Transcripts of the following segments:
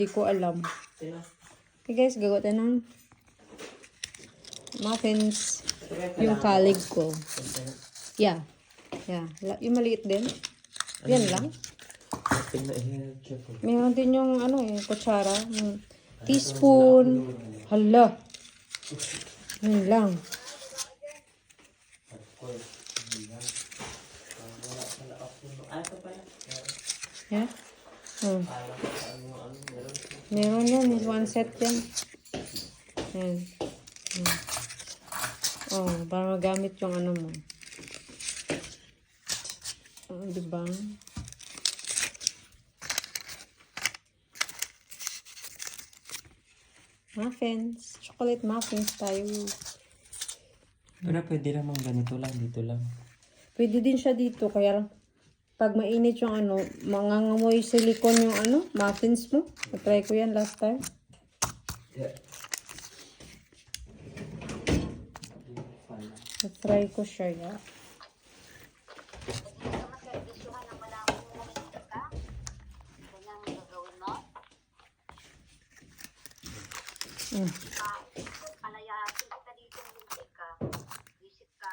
Hindi ko alam. Okay guys, gagawa tayo ng muffins. Yung colleague ko. Yeah. Yeah. Yung maliit din. Yan lang. Mayroon din yung kutsara. Yung teaspoon. Hala. Yan lang. Yeah. Meron yan. May one set yan. Yan. Oh, para magamit yung mo. Oh, diba? Muffins. Chocolate muffins tayo. Pero pwede naman ganito lang, dito lang. Pwede din siya dito. Kaya pag mainit yung mangangamoy silicone yung muffins mo. Na-try ko yan last time. Yeah. Na-try ko siya ya. Palayasin kita dito ng ka. Visit ka.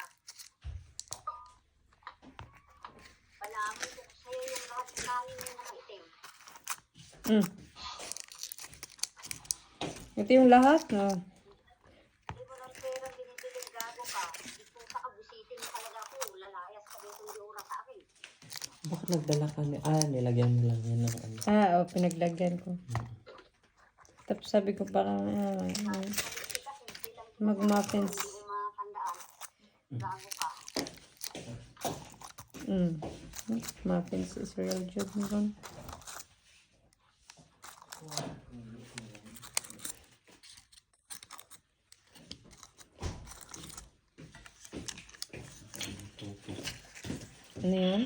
Palamin ko sa'yo yung lahat ng kanin ng mga itim. Ito yung lahat, no? Hindi mo ng pera binibiling gago ka. Ito ka abusitin mo talaga ako. Lalayas ka dito yung oras sa akin. Bakit nagdala ka nilagyan mo lang yan ng pinaglagyan ko. Tapos sabi ko parang mag-muffins. Muffins is real job mo. Ano yan?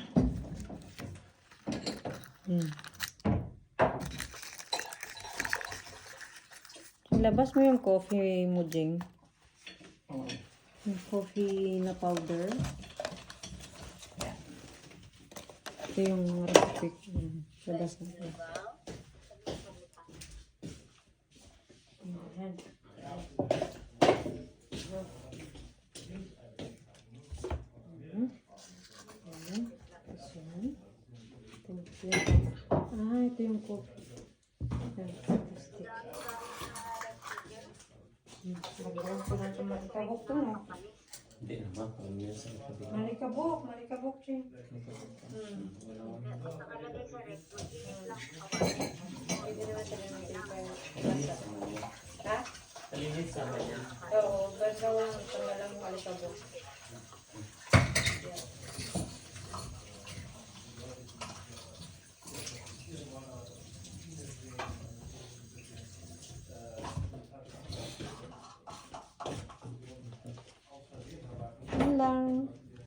Labas mo yung coffee mo, Jing. Yung coffee na powder. Ito yung recipe. Labas na ito. Ayan. Ito yung coffee. Plastic. Magawin ko lang yung malikabok to, no? Hindi naman, kung yun sa kapatid. Malikabok, Ching. Nakalagay sa rep, mag-init lang. Pwede naman talaga natin tayo. Ha? Kalinis sama niya. Oo, basta lang, tanggalan mo malikabok. Lang.